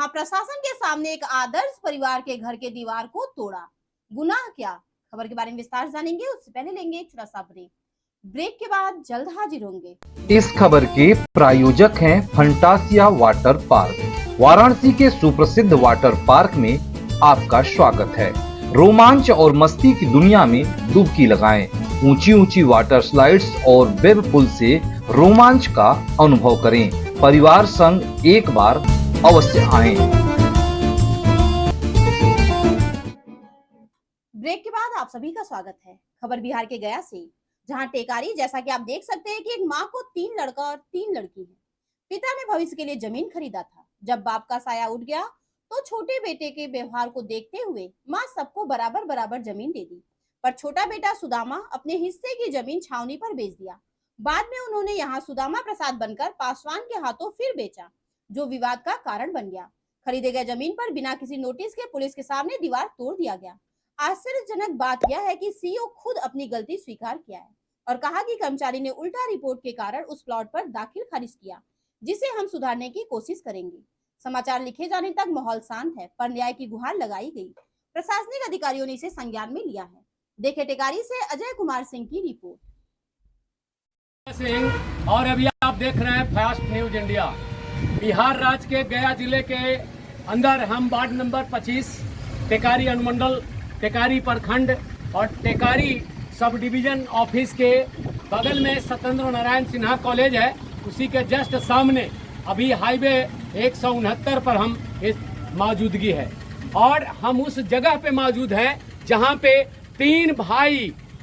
जहां प्रशासन के सामने एक आदर्श परिवार के घर के दीवार को तोड़ा। गुनाह क्या? खबर के बारे में विस्तार से जानेंगे, उससे पहले लेंगे एक छोटा सा ब्रेक के बाद जल्द हाजिर होंगे। इस खबर के प्रायोजक हैं फंटासिया वाटर पार्क। वाराणसी के सुप्रसिद्ध वाटर पार्क में आपका स्वागत है। रोमांच और मस्ती की दुनिया में डुबकी लगाएं। ऊंची ऊंची वाटर स्लाइड्स और वेब पुल से रोमांच का अनुभव करें। परिवार संग एक बार अवश्य आएं। ब्रेक के बाद आप सभी का स्वागत है। खबर बिहार के गया से, जहां टेकारी, जैसा कि आप देख सकते हैं कि एक माँ को 3 लड़का और 3 लड़की है। पिता ने भविष्य के लिए जमीन खरीदा था। जब बाप का साया उठ गया तो छोटे बेटे के व्यवहार को देखते हुए माँ सबको बराबर बराबर जमीन दे दी, पर छोटा बेटा सुदामा अपने हिस्से की जमीन छावनी पर बेच दिया। बाद में उन्होंने यहाँ सुदामा प्रसाद बनकर पासवान के हाथों फिर बेचा, जो विवाद का कारण बन गया। खरीदे गए जमीन पर बिना किसी नोटिस के पुलिस के सामने दीवार तोड़ दिया गया। आश्चर्यजनक बात यह है कि सीईओ खुद अपनी गलती स्वीकार किया है और कहा कि कर्मचारी ने उल्टा रिपोर्ट के कारण उस प्लॉट पर दाखिल खारिज किया, जिसे हम सुधारने की कोशिश करेंगे। समाचार लिखे जाने तक माहौल शांत है, पर न्याय की गुहार लगाई गई। प्रशासनिक अधिकारियों ने इसे संज्ञान में लिया है। देखे टेकारी से अजय कुमार सिंह की रिपोर्ट। और अभी आप देख रहे हैं फास्ट न्यूज इंडिया। बिहार राज्य के गया जिले के अंदर हम वार्ड नंबर 25 टेकारी अनुमंडल, टेकारी प्रखंड और टेकारी सब डिवीजन ऑफिस के बगल में सत्येंद्र नारायण सिन्हा कॉलेज है। उसी के जस्ट सामने अभी हाईवे 169 पर हम इस मौजूदगी है और हम उस जगह पे मौजूद हैं जहां पे 3 भाई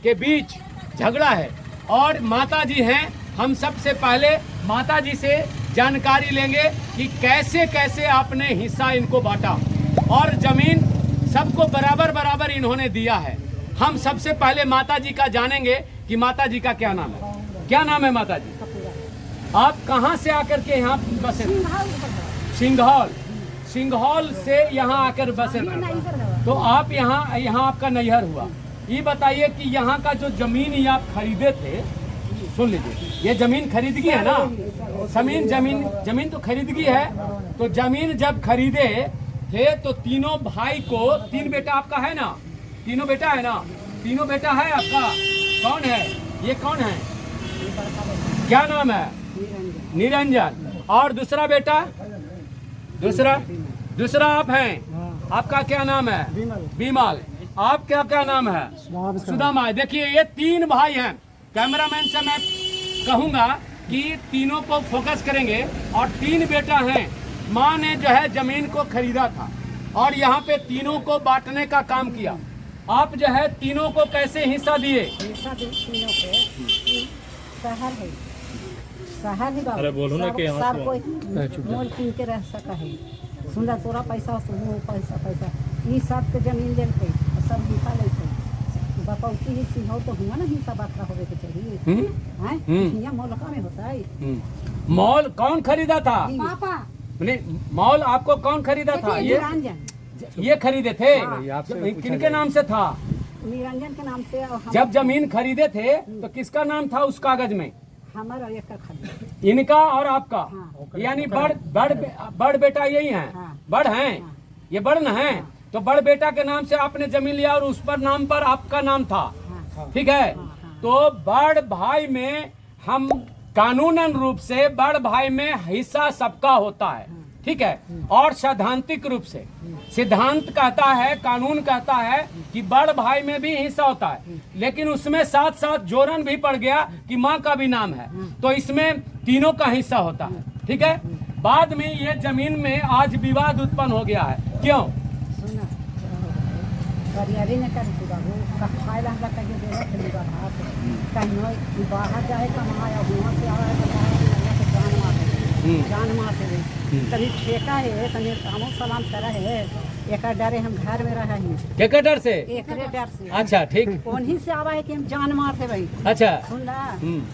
के बीच झगड़ा है और माता जी हैं। हम सबसे पहले माता जी से जानकारी लेंगे कि कैसे कैसे आपने हिस्सा इनको बांटा और जमीन सबको बराबर बराबर इन्होंने दिया है। हम सबसे पहले माता जी का जानेंगे कि माता जी का क्या नाम है। क्या नाम है माता जी? आप कहाँ से आकर के यहाँ बसे? सिंघौल से यहाँ आकर बसे। तो आप यहाँ आपका नैहर हुआ। ये बताइए कि यहाँ का जो जमीन ये आप खरीदे थे, सुन लीजिए, ये जमीन खरीदगी है ना? जमीन तो खरीदगी है। तो जमीन जब खरीदे थे तो तीनों भाई को, 3 बेटा आपका है ना? तीनों बेटा है ना? तीनों बेटा है आपका? कौन है ये? कौन है? क्या नाम है? निरंजन। और दूसरा बेटा? दूसरा आप हैं। आपका क्या नाम है? बीमल। आपका क्या नाम है? सुदामा। देखिए ये 3 भाई हैं। कैमरामैन से मैं कहूंगा कि तीनों को फोकस करेंगे। और 3 बेटा हैं। माँ ने जो है जमीन को खरीदा था और यहाँ पे तीनों को बांटने का काम किया। आप जो है तीनों को कैसे हिस्सा दिए? अरे बोलो ना कि यहाँ सब कोई मोल कीन के रह सका है। सुंदर तोरा पैसा पैसा ये सब के जमीन लेते सब हिस्सा लेते। बपौती ही सिंह तो हुआ ना हिस्सा बांटा होवे के चाहिए। हैं मोलका में होता है। मॉल कौन खरीदा था? पापा। मॉल आपको कौन खरीदा था? ये खरीदे थे? किनके नाम से था? निरंजन के नाम से। जब जमीन खरीदे थे तो किसका नाम था उस कागज में? हमारा एक का। इनका और आपका। यानी बड़ बेटा यही है। बड़ हैं। ये बड़ न है। तो बड़ बेटा के नाम से आपने जमीन लिया और उस पर नाम पर आपका नाम था। ठीक है। तो बड़ भाई में हम कानूनन रूप से बड़ भाई में हिस्सा सबका होता है। ठीक है। और सैद्धांतिक रूप से सिद्धांत कहता है, कानून कहता है कि बड़ भाई में भी हिस्सा होता है। लेकिन उसमें साथ साथ जोरन भी पड़ गया कि माँ का भी नाम है, तो इसमें तीनों का हिस्सा होता है। ठीक है। बाद में ये जमीन में आज विवाद उत्पन्न हो गया है। क्यों? बाहर जाए कमाया जान मार से कभी ठेका है तनी कामों सलाम करा है। एक डरे हम घर में रहा है। एक डर से? एक डर से। अच्छा ठीक। कौन ही से आवा है कि हम जान मार से भाई। अच्छा सुन ला।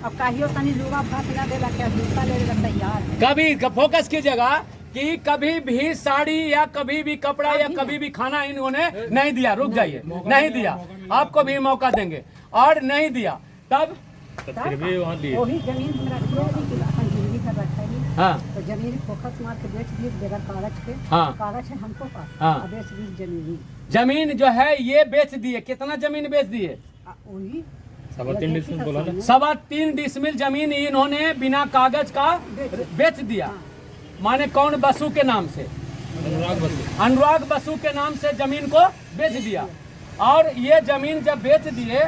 अब कहियो तनी लुगा फांस ना देला क्या हिस्सा ले लेला तैयार। कभी फोकस कीजिएगा कि कभी भी साड़ी या कभी भी कपड़ा या कभी भी खाना इन्होंने नहीं दिया। रुक जाइए। नहीं दिया। आपको भी मौका देंगे। और नहीं दिया तब फिर भी वहाँ दिए। वही जमीन में रखिए कि अपन जिंदगी भर रखेंगे। हाँ तो जमीन फोकस मार के बेच दिए बगैर कागज के। हाँ। कागज है हमको पास। हाँ। अब बेच दी जमीन जमीन जो है ये बेच दिए, कितना जमीन बेच दिए? वही 3.5 डिसमिल बोला ना। 3.25 डिसमिल जमीन इन्होंने बिना कागज का बेच दिया। माने कौन? बसु के नाम से, अनुराग बसु के नाम से जमीन को बेच दिया। और ये जमीन जब बेच दिए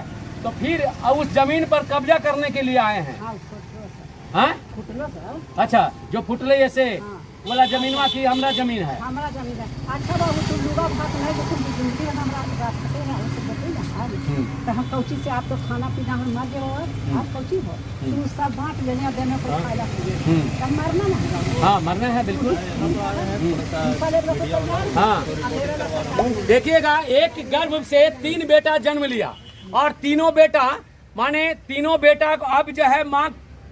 तो फिर उस जमीन पर कब्जा करने के लिए आए हैं। हाँ फुटलो सर, हैं? फुटलो सर। अच्छा, जो फुटले ऐसे हाँ। वाला जमीनवा की हमरा जमीन है। हमारा जमीन है। अच्छा बाबू तुम लुगा भात नहीं लेकिन जिंदगी में हमारा रास्ते ना हो सब बताइए ना हाल। तो हम कौची से आप तो खाना पीना हम मर गए हो, आप कौची हो तुम सब बांट लेने और देने को फायदा कीजिए तब मरना ना। हाँ मरना है बिल्कुल। पहले लोग तो तैयार हाँ देखिएगा, एक गर्भ से 3 बेटा जन्म लिया और तीनों बेटा माने तीनों बेटा को अब जो है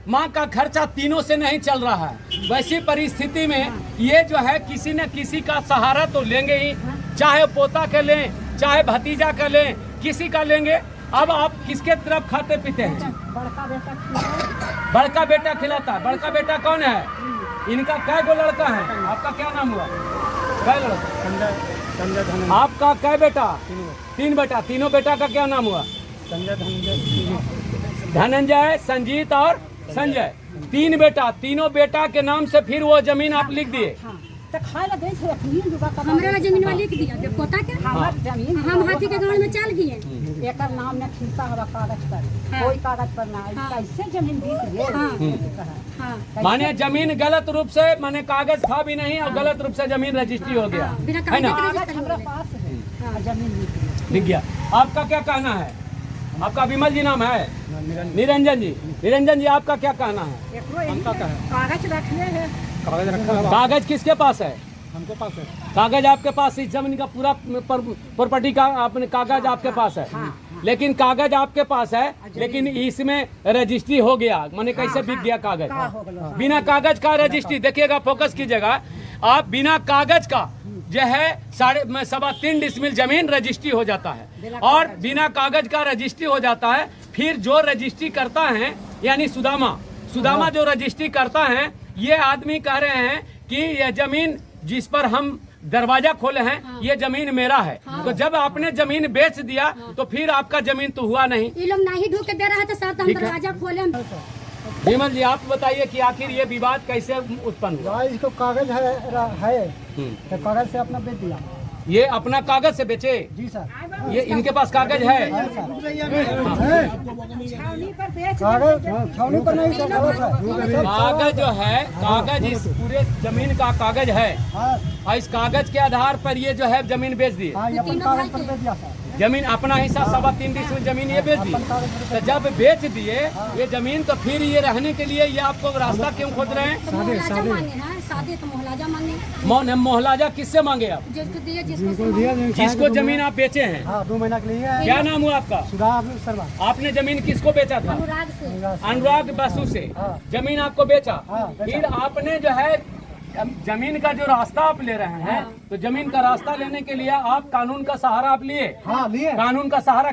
माँ का खर्चा तीनों से नहीं चल रहा है। वैसी परिस्थिति में ये जो है किसी न किसी का सहारा तो लेंगे ही, चाहे पोता का लें चाहे भतीजा का लें, किसी का लेंगे। अब आप किसके तरफ खाते पीते हैं? बड़का बेटा खिलाता। बड़का बेटा खिलाता है। बड़का बेटा कौन है? इनका कै गो लड़का है? आपका क्या नाम हुआ? कै लड़का? संजय आपका कै बेटा? 3 बेटा। तीनों बेटा का क्या नाम हुआ? धनंजय, संजीत और संजय। 3 बेटा। तीनों बेटा के नाम से फिर वो जमीन आप लिख दिए। हाँ तो खाए ला देख रखनी दुबा का हमरा ला जमीन वाली लिख दिया जब पोता के हमार जमीन हम हाथी के गांव में चल गए। एकर नाम ने खिलता हवा कागज पर। हाँ। कोई कागज पर ना हाँ। कैसे जमीन बीत गई। हाँ माने जमीन गलत रूप से, माने कागज था भी नहीं और गलत रूप से जमीन रजिस्ट्री हो गया बिना है ना? कागज कागज हमारा पास है और जमीन बीत गई। लिख गया। आपका क्या कहना है? आपका विमल जी नाम है? निरंजन जी। निरंजन जी आपका क्या कहना है? कागज रखले है। कागज रखा है कागज किसके पास है? हमको पास है। कागज आपके पास, इस जमीन का पूरा प्रॉपर्टी का अपने कागज आपके पास है। लेकिन कागज आपके पास है लेकिन इसमें रजिस्ट्री हो गया। माने कैसे बिक गया कागज? बिना कागज का रजिस्ट्री। देखिएगा, फोकस कीजिएगा आप। बिना कागज का जो है 3.25 डिसमिल जमीन रजिस्ट्री हो जाता है और बिना कागज का रजिस्ट्री हो जाता है। फिर जो रजिस्ट्री करता है यानी सुदामा जो रजिस्ट्री करता है, ये आदमी कह रहे हैं कि यह जमीन जिस पर हम दरवाजा खोले हैं ये जमीन मेरा है। तो जब आपने जमीन बेच दिया तो फिर आपका जमीन तो हुआ नहीं। ये लोग नहीं ढूंढ के दे रहा है तो साथ हम ठीक है। दरवाजा खोले। विमल जी आप बताइए कि आखिर ये विवाद कैसे उत्पन्न हुआ? भाई इसको कागज है तो कागज से अपना बेच दिया। ये अपना कागज से बेचे? जी सर। ये इनके पास कागज है? कागज छावनी पर नहीं सर, गलत है। कागज जो है, कागज इस पूरे जमीन का कागज है हाँ और इस कागज के आधार पर ये जो है जमीन बेच दिए। हाँ, ये अपन कागज पर बेच दिया सर। जमीन अपना हिस्सा 3.25 डिसमिल जमीन ये बेच दिए। तो जब बेच दिए ये जमीन तो फिर ये रहने के लिए ये आपको रास्ता क्यों खोज रहे हैं? तो मोहलाजा मांगे हैं, शादी तो मोहलाजा मांगे। मोहलाजा किससे मांगे आप? जिसको दिए जिसको जिसको जमीन आप बेचे हैं? हाँ 2 महीना के लिए है। क्या नाम हुआ आपका? सुधा शर्मा। आपने जमीन किसको बेचा था? अनुराग से अनुराग बसु से हाँ। जमीन आपको बेचा। हाँ, बेचा। फिर आपने जो है जमीन का जो रास्ता आप ले रहे हैं तो जमीन का रास्ता लेने के लिए आप कानून का सहारा आप लिए। हाँ लिए। कानून का सहारा